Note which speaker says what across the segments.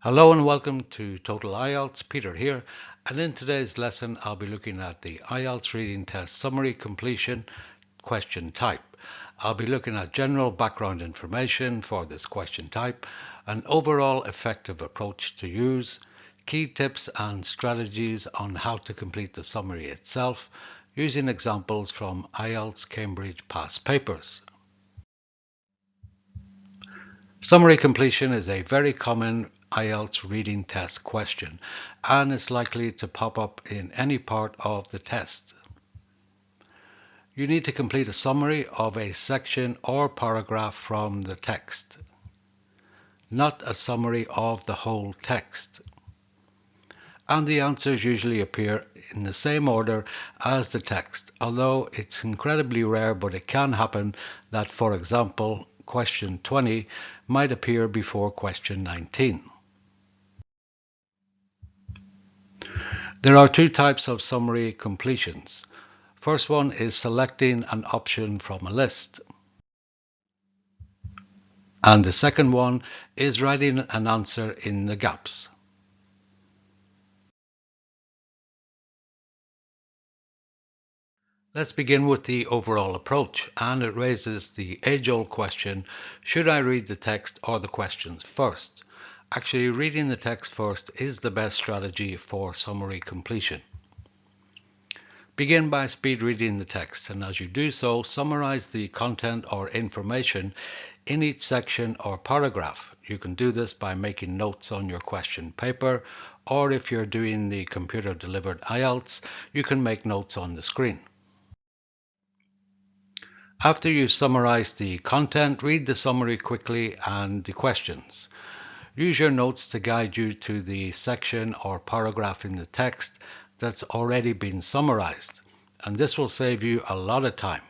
Speaker 1: Hello and welcome to Total IELTS. Peter here, and in today's lesson I'll be looking at the IELTS Reading Test Summary Completion question type. I'll be looking at general background information for this question type, an overall effective approach to use, key tips and strategies on how to complete the summary itself, using examples from IELTS Cambridge past papers. Summary completion is a very common IELTS reading test question and is likely to pop up in any part of the test. You need to complete a summary of a section or paragraph from the text, not a summary of the whole text. And the answers usually appear in the same order as the text, although it's incredibly rare, but it can happen that, for example, question 20 might appear before question 19. There are two types of summary completions. First one is selecting an option from a list. And the second one is writing an answer in the gaps. Let's begin with the overall approach, and it raises the age-old question, should I read the text or the questions first? Actually, reading the text first is the best strategy for summary completion. Begin by speed reading the text, and as you do so, summarize the content or information in each section or paragraph. You can do this by making notes on your question paper, or if you're doing the computer delivered IELTS, you can make notes on the screen. After you summarize the content, read the summary quickly and the questions. Use your notes to guide you to the section or paragraph in the text that's already been summarized, and this will save you a lot of time.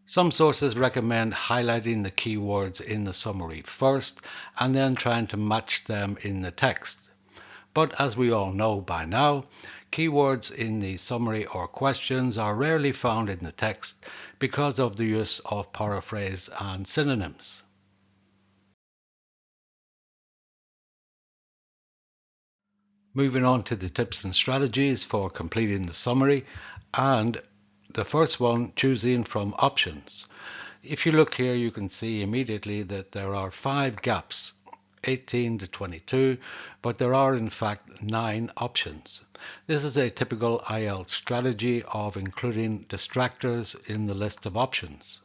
Speaker 1: Some sources recommend highlighting the keywords in the summary first and then trying to match them in the text. But as we all know by now, keywords in the summary or questions are rarely found in the text because of the use of paraphrase and synonyms. Moving on to the tips and strategies for completing the summary, and the first one, choosing from options. If you look here, you can see immediately that there are 5 gaps, 18 to 22, but there are in fact 9 options. This is a typical IELTS strategy of including distractors in the list of options.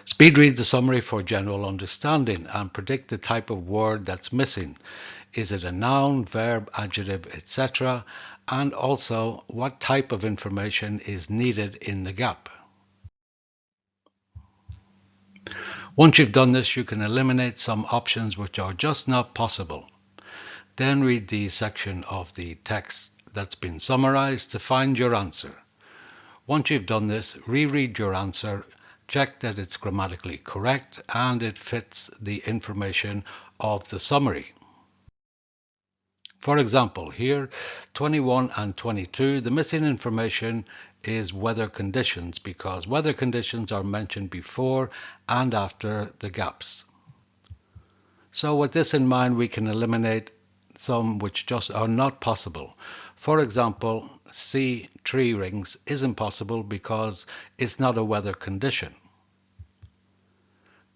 Speaker 1: Speed read the summary for general understanding and predict the type of word that's missing. Is it a noun, verb, adjective, etc.? And also, what type of information is needed in the gap? Once you've done this, you can eliminate some options which are just not possible. Then read the section of the text that's been summarized to find your answer. Once you've done this, reread your answer, check that it's grammatically correct and it fits the information of the summary. For example, here, 21 and 22, the missing information is weather conditions because weather conditions are mentioned before and after the gaps. So with this in mind, we can eliminate some which just are not possible. For example, see tree rings isn't possible because it's not a weather condition.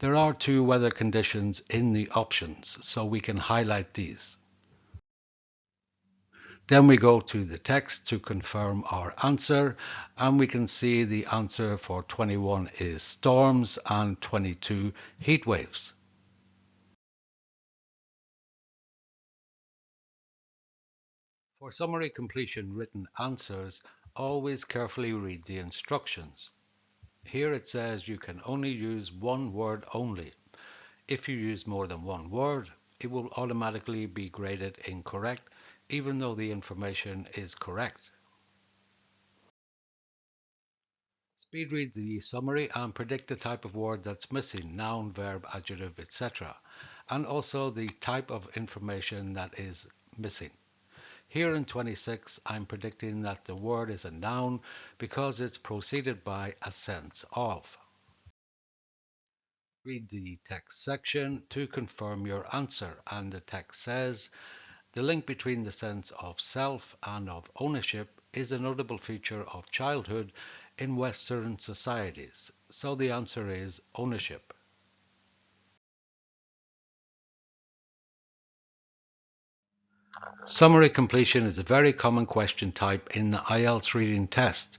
Speaker 1: There are 2 weather conditions in the options, so we can highlight these. Then we go to the text to confirm our answer, and we can see the answer for 21 is storms and 22 heat waves. For summary completion written answers, always carefully read the instructions. Here it says you can only use one word only. If you use more than one word, it will automatically be graded incorrect, even though the information is correct. Speed read the summary and predict the type of word that's missing, noun, verb, adjective, etc. And also the type of information that is missing. Here in 26, I'm predicting that the word is a noun because it's preceded by a sense of. Read the text section to confirm your answer, and the text says, the link between the sense of self and of ownership is a notable feature of childhood in Western societies. So the answer is ownership. Summary completion is a very common question type in the IELTS reading test.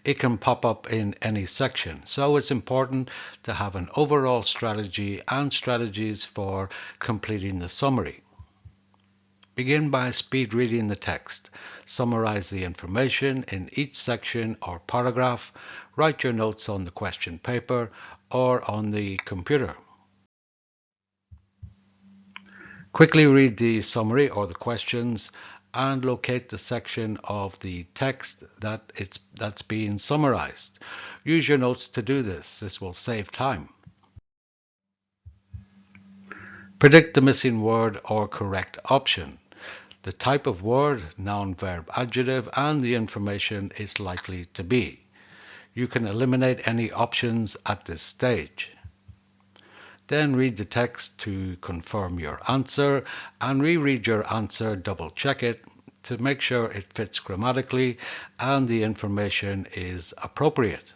Speaker 1: It can pop up in any section, so it's important to have an overall strategy and strategies for completing the summary. Begin by speed reading the text. Summarize the information in each section or paragraph. Write your notes on the question paper or on the computer. Quickly read the summary or the questions and locate the section of the text that's being summarized. Use your notes to do this. This will save time. Predict the missing word or correct option. The type of word, noun, verb, adjective, and the information it's likely to be. You can eliminate any options at this stage. Then read the text to confirm your answer and reread your answer, double check it to make sure it fits grammatically and the information is appropriate.